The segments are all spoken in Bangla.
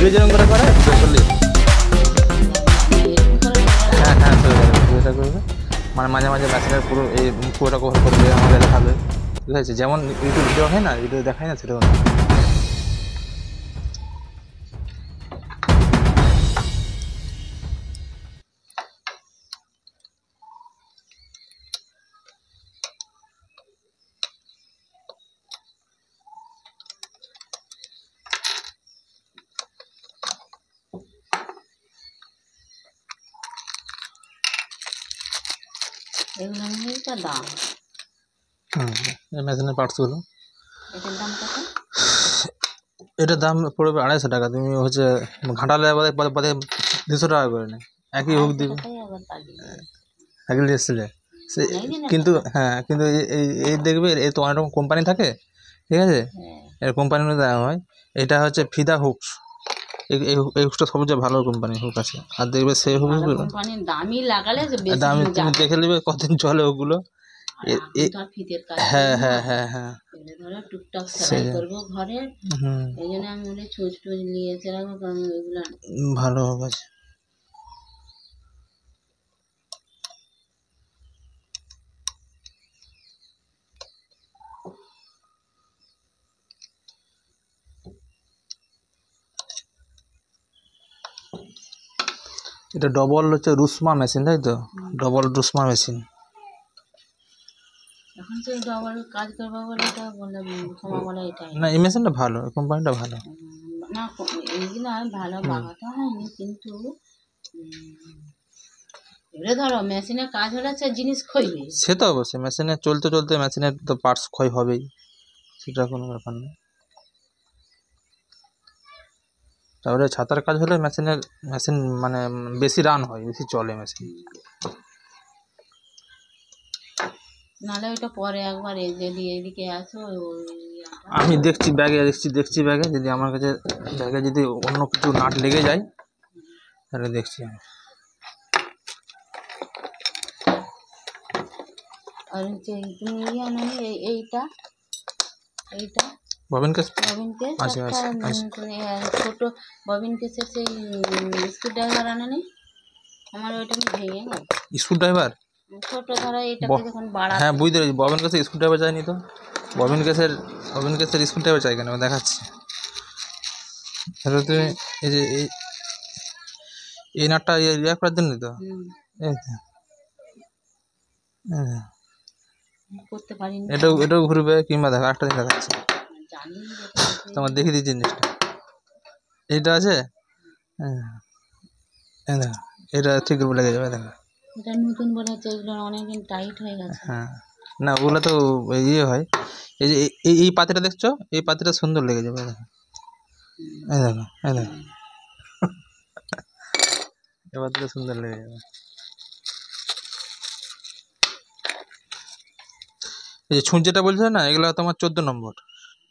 ভিডিও যেরকম করে করে করলে হ্যাঁ হ্যাঁ ভিডিওটা করবে, মানে মাঝে মাঝে মেশিনের পুরোটা কভার করবে, আমাকে দেখাবে, ঠিক আছে? যেমন ইউটিউব ভিডিও হয় না, ভিডিও দেখায় না, সেরকম। এই মেশিনের পার্টসগুলো, এটার দাম পড়বে 250 টাকা। তুমি হচ্ছে ঘাটালে বাদে 200 টাকা করে নেয়, একই হুক দিবে, একই এসেছিলে সে। কিন্তু হ্যাঁ, কিন্তু এই দেখবে এই তো অনেক রকম কোম্পানি থাকে, ঠিক আছে? এর কোম্পানির মধ্যে দেওয়া হয়, এটা হচ্ছে ফিদা হুকস। এই হুকসটা সবচেয়ে ভালো কোম্পানির হুক আছে। আর দেখবে সেই হুকগুলো দামি, তুমি দেখে নেবে কতদিন চলে ওগুলো। হ্যাঁ হ্যাঁ হ্যাঁ হ্যাঁ, টুকটাক সেলাই করবো ঘরে, এই জন্য আমি বলি ছুঁচ টুচ নিয়ে রাখবো, কারণ ওইগুলো ভালো হবে। এটা ডবল হচ্ছে রুসমা মেশিন, তাই তো? ডবল রুসমা মেশিন। এখন সেই ডবল কাজ করবো বলে এটা বলে ক্ষমা বলে, এটাই না, এই মেশিনটা ভালো, এই কোম্পানিটা ভালো না। এইগুলো ভালো বাগাতে হয়নি, কিন্তু এবারে ধরো মেশিনের কাজ হলে সে জিনিস ক্ষয়বে, সে তো অবশ্যই, মেশিনে চলতে চলতে মেশিনের তো পার্টস ক্ষয় হবেই, সেটা কোনো ব্যাপার নেই। তারপরে ছাতার কাজ হলে মেশিন মানে বেশি রান হয়, বেশি চলে মেশিন। নাহলে ওইটা পরে একবার যদি এদিকে আসো, আমি দেখছি ব্যাগে যদি আমার কাছে ব্যাগে যদি অন্য কিছু নাট লেগে যায় তাহলে দেখছি আমি। আর তুমি এইটা ববিন কেস ছোট ববিন কেসের সেই স্ক্রু ড্রাইভার আনা নেই আমার, ওইটা ভেঙে গেল। স্ক্রু ড্রাইভার ছোট ধরো এটাকে যখন বাড়া, হ্যাঁ বুঝতে পেরেছি। ববিন কেসের স্ক্রু ড্রাইভার চাইনি তো, ববিন কেসের স্ক্রু ড্রাইভার চাই কেন, দেখাচ্ছি। তুমি এই যে এই নাটটা ইয়ে করার জন্য তো, করতে পারিনি, এটাও ঘুরবে। কিংবা দেখো একটা জিনিস দেখাচ্ছি তোমার, দেখিয়ে দিচ্ছি জিনিসটা। এইটা আছে, দেখো এটা ঠিক লেগে যাবে, দেখো এটা নতুন বলে হচ্ছে, এগুলো অনেকদিন টাইট হয়ে গেছে। হ্যাঁ, না ওগুলো তো ইয়ে হয়। এই যে এই পাতিটা দেখছো, এই পাতিটা সুন্দর লেগে যাবে, দেখো এই পাতিটা সুন্দর লেগে যাবে। এই যে ছুঁচ যেটা বলছো না, এগুলো তোমার 14 নম্বর,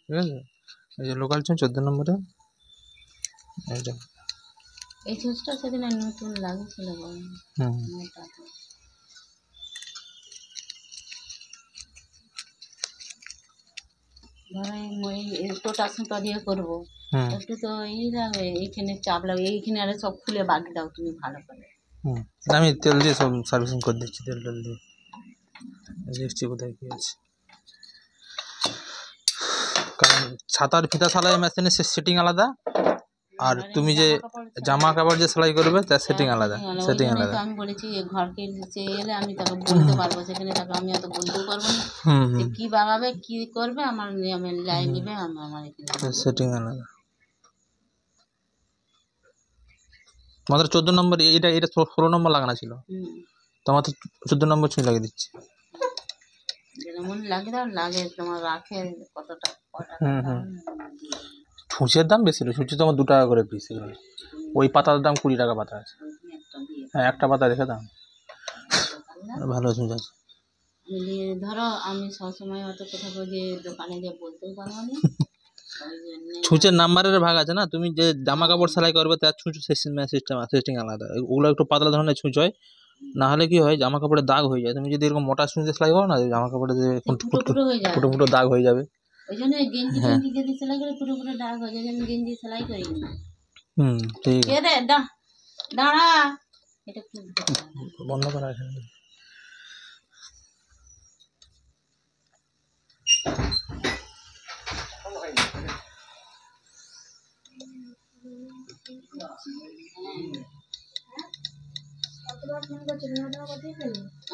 ঠিক আছে? এই যে লোকাল ছুঁচ 14 নম্বরে, এইটা এই ছুঁচটা সেদিন নতুন লাগিয়েছিল। টোটা সুতা দিয়ে করবো, একটু তো এই লাগবে, এইখানে চাপ লাগবে, এইখানে আরে সব খুলে বাদ দাও তুমি ভালো করে। আমি তেল দিয়ে সব সার্ভিসিং করে দিচ্ছি, তেল দিয়ে দেখছি কোথায় কি আছে। কারণ ছাতার ফিতা সেলাই মেশিনের সেটিং আলাদা, আর তুমি যে জামা কাপড় যে সেলাই করবে তার সেটিং আলাদা। আমি বলেছি ঘরকে এলে আমি তাকে বলতে পারবো, সেখানে তাকে আমি অত বলতেও পারবো না কি বাগাবে কি করবে, আমার নিয়মের লাইন নিবে, আমার এখানে সেটিং আলাদা। তোমাদের 14 নম্বর, এটা 16 নম্বর লাগানো ছিল, তোমার তো 14 নম্বর ছুঁচ লাগিয়ে দিচ্ছি। যেমন লাগে দাও, লাগে তোমার রাখে কতটা। ছুঁচের দাম বেশি, ছুঁচে তোমার 2 টাকা করে পিস, ওই পাতার দাম 20 টাকা পাতা আছে। হ্যাঁ, একটা পাতা রেখে দাম, ভালো ছুঁচ আছে। ধরো আমি সবসময় অত কথা বলে দোকানে গিয়ে বলতেও পারবো না। ছুঁচের নাম্বারের ভাগ আছে না, তুমি যে জামা কাপড় সেলাই করবে তার ছুঁচ সিস্টেম আলাদা। ওগুলো একটু পাতলা ধরনের ছুঁচ হয়, না হলে কি হয় জামা কাপড়ে দাগ হয়ে যায়। তুমি যদি এরকম মোটা ছুঁচ সেলাই করো না, জামা কাপড়ে ফুটো ফুটো দাগ হয়ে যাবে। ওই জন্য গেঞ্জি যদি সেলাই করে ফুটো ফুটো দাগ হয়ে যায়, আমি গেঞ্জি সেলাই করিনি। ঠিক কে রে দাঁড়া, এটা একটু বন্ধ করা আছে।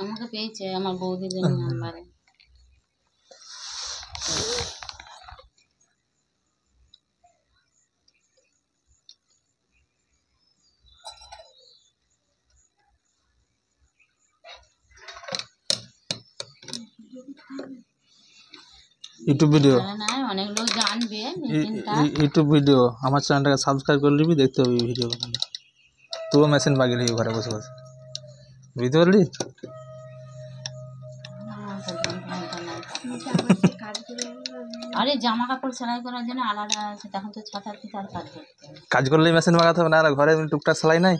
আমাকে পেয়েছে আমার বৌদিদের নাম্বারে। ইউটিউব ভিডিও, না অনেক লোক জানবে মেশিনটা। ইউটিউব ভিডিও আমার চ্যানেলটাকে সাবস্ক্রাইব করে নিবি, দেখতে হবে ভিডিও। তুইও মেশিন বাগিয়ে নিবি ঘরে বসে বসে, বুঝতে পারলি? আরে জামা কাপড় সেলাই করার জন্য আলাদা আছে, তখন তো ছাতার পিতার কাজ করতে হবে। কাজ করলেই মেশিন বাগাতে হবে না, আর ঘরে টুকটাক সেলাই নাই।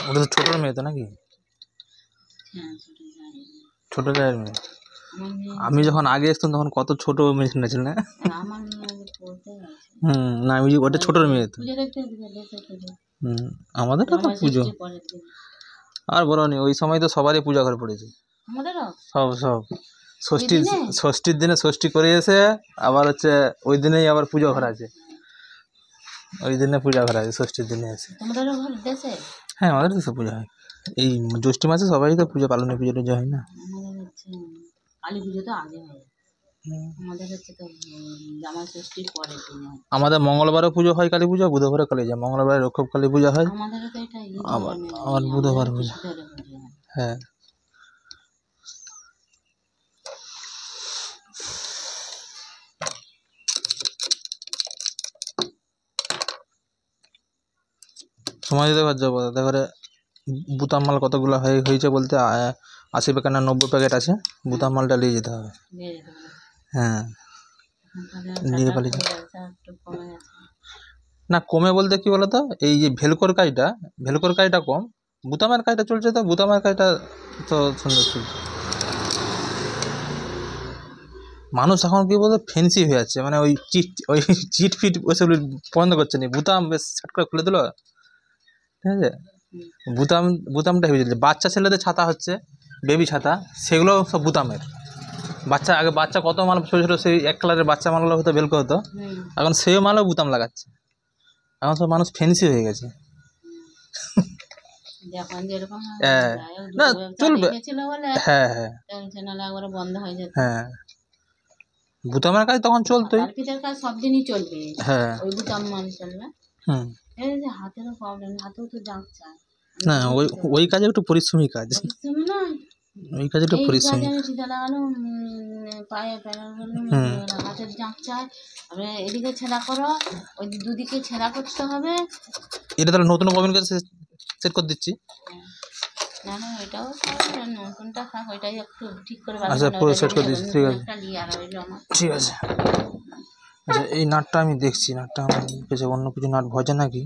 ওটা তো ছোটোর মেয়ে তো নাকি? হ্যাঁ, ছোটো জায়ের মেয়ে। আমার মেয়ে, আমি যখন আগে আসতাম তখন কত ছোট মেশিন ছিল না? আমার মেয়ে পড়তে গেছে। না আমি ওটা ছোটোর মেয়ে তো। পুজো দেখতে দেখতে পুজো। আমাদের তো পুজো পরের দিন আর বলো নি, ওই সময় তো সবারই পূজা ঘর পড়েছে, আমাদেরও সব ষষ্ঠীর দিনে ষষ্ঠী করে এসে আবার হচ্ছে ওই দিনেই আবার পুজো ঘর আছে, ওই দিনে পূজা ঘর আছে ষষ্ঠীর দিনে এসে। তোমাদেরও ঘর দেশে? হ্যাঁ আমাদের দেশে পূজা হয়, এই জ্যৈষ্ঠী মাসে সবাই তো পূজা পালনে পুজো টুজো হয় না। আমাদের হচ্ছে কালী পুজো তো আগে হয়, আমাদের হচ্ছে তো জামাই ষষ্ঠীর পরের দিনে হয়। আমাদের মঙ্গলবারও পুজো হয় কালী পূজা, বুধবারে কালী পূজা, মঙ্গলবারে রক্ষক কালী পূজা হয়, আমাদেরও তো এটা আবার বুধবার পূজা। হ্যাঁ সময় দিতে পারছো দেখো বুতাম মাল কতগুলো হয়েছে বলতে 80 প্যাকেট না 90 প্যাকেট আছে, বুতাম মালটা নিয়ে যেতে হবে। হ্যাঁ নিয়ে পালিয়ে না, কমে বলতে কি বলতো, এই যে ভেলকোর কাজটা কম, বুতামের কাজটা চলছে, তো বুতামের কাজটা তো সুন্দর চলছে। মানুষ এখন কি বলতো ফ্যান্সি হয়ে যাচ্ছে, মানে ওই চিট ফিট ওইসবগুলো পছন্দ করছে না, বুতাম বেশ ছাট করে খুলে দিল, ঠিক আছে। বুতামটা হয়ে যাচ্ছে, বাচ্চা ছেলেদের ছাতা হচ্ছে বেবি ছাতা, সেগুলো সব বুতামের। বাচ্চা কত মাল ছোটো ছোটো সেই এক কালারের বাচ্চা মালগুলো হতো বেলকো হতো, এখন সেই মালও বুতাম লাগাচ্ছে, এখন সব মানুষ ফ্যান্সি হয়ে গেছে। না চলবে, হ্যাঁ হ্যাঁ বুতামের কাজ তখন চলতোই, সব দিনই চলবে। হ্যাঁ ওই বুতাম মাল চলবে। এই যে হাতেরও প্রবলেম, হাতেও তো জাঁক চায় না, ওই কাজে একটু পরিশ্রমী কাজ, নয় ওই কাজে একটু পরিশ্রমী। চিটা লাগানো পায়ে হাতের জাঁক চায়, তারপরে এদিকে ছেঁড়া করো, ওই দুদিকে ছেঁড়া করতে হবে। এটা তাহলে নতুন ববিন কাছে সেট করে দিচ্ছি। না এটাও নতুনটা থাক, ওইটাই একটু ঠিক করে আচ্ছা পুরো সেট করে দিচ্ছি, ঠিক আছে ঠিক আছে। আচ্ছা এই নাটটা আমি দেখছি, নাটটা আমার কাছে অন্য কিছু নাট ভজে নাকি।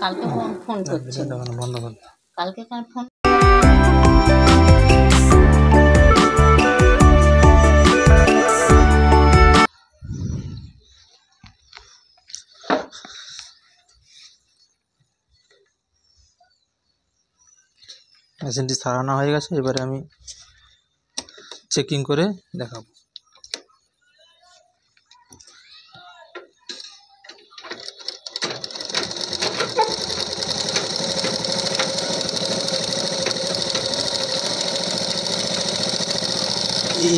কালকে ফোন করছে, বন্ধ কর, কালকে কার ফোন। মেশিনটি সারানো হয়ে গেছে, এবারে আমি চেকিং করে দেখাবো।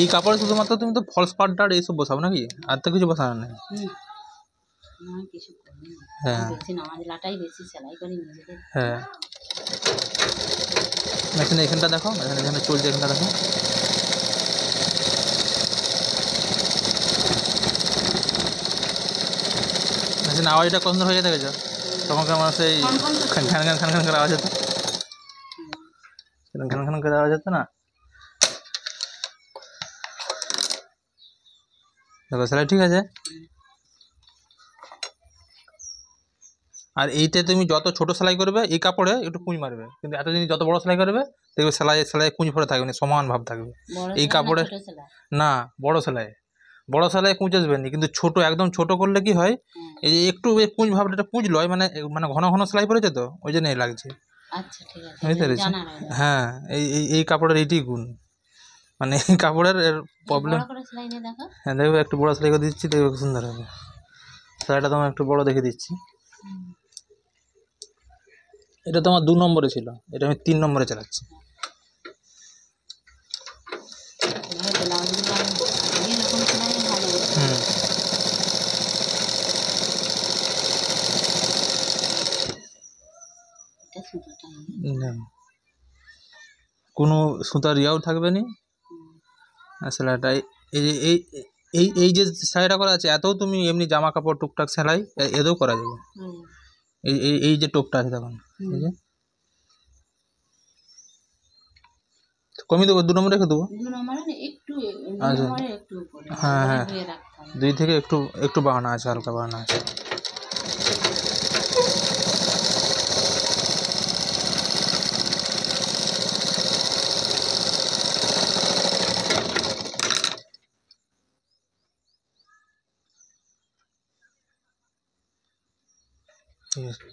এই কাপড়ে শুধুমাত্র তুমি তো ফলস পার্ট আর এইসব বসাবো নাকি, আর তো কিছু বসানো নেই? না কিছু করি না, হ্যাঁ বেশি নামাজ লাটাই বেশি সেলাই করি নিজেদের। হ্যাঁ, মেশিনে এখানটা দেখো, এখানে এখানে চলছে, এখানটা দেখো। মেশিন আওয়াজটা কত সুন্দর হয়ে যেতে গেছে, তখন আমার সেই খান খান খান খান খান করে আওয়াজ হতো, খান খান করে আওয়াজ হতো না। দেখো সেলাই ঠিক আছে। আর এইটা তুমি যত ছোট সেলাই করবে এই কাপড়ে একটু কুঁজ মারবে, কিন্তু এতদিন যত বড় সেলাই করবে দেখবে সেলাই সেলাই কুঁজ ভরে থাকবে না, সমান ভাব থাকবে। এই কাপড়ে না, বড় সেলাই কুঁজ আসবে না, কিন্তু ছোট একদম ছোট করলে কি হয়, এই যে একটু কুঁজ ভাবটা, এটা কুঁজ লয় মানে মানে ঘন ঘন সেলাই পড়েছে তো ওই জন্য এই লাগছে। বুঝতে পেরেছি। হ্যাঁ, এই এই এই কাপড়ের এইটাই গুণ, মানে এই কাপড়ের এর প্রবলেম। হ্যাঁ দেখবে একটু বড় সেলাই করে দিচ্ছি, দেখবে সুন্দর হবে। সেলাইটা তোমার একটু বড় দেখে দিচ্ছি। এটা তোমার 2 নম্বরে ছিল, এটা আমি 3 নম্বরে চালাচ্ছি। কোনো সুতার ইয়াও থাকবে না। আর সেলাইটাই এই যে এই এই এই যে সেলাইটা করা আছে, এতও তুমি এমনি জামা কাপড় টুকটাক সেলাই এতেও করা যাবে। এই এই এই যে টোপটা আছে তখন এই যে কমিয়ে দেবো, 2 নম্বর রেখে দেবো। আচ্ছা হ্যাঁ হ্যাঁ, 2 থেকে একটু একটু বাড়ানো আছে, হালকা বাড়ানো আছে। ঠিক আছে।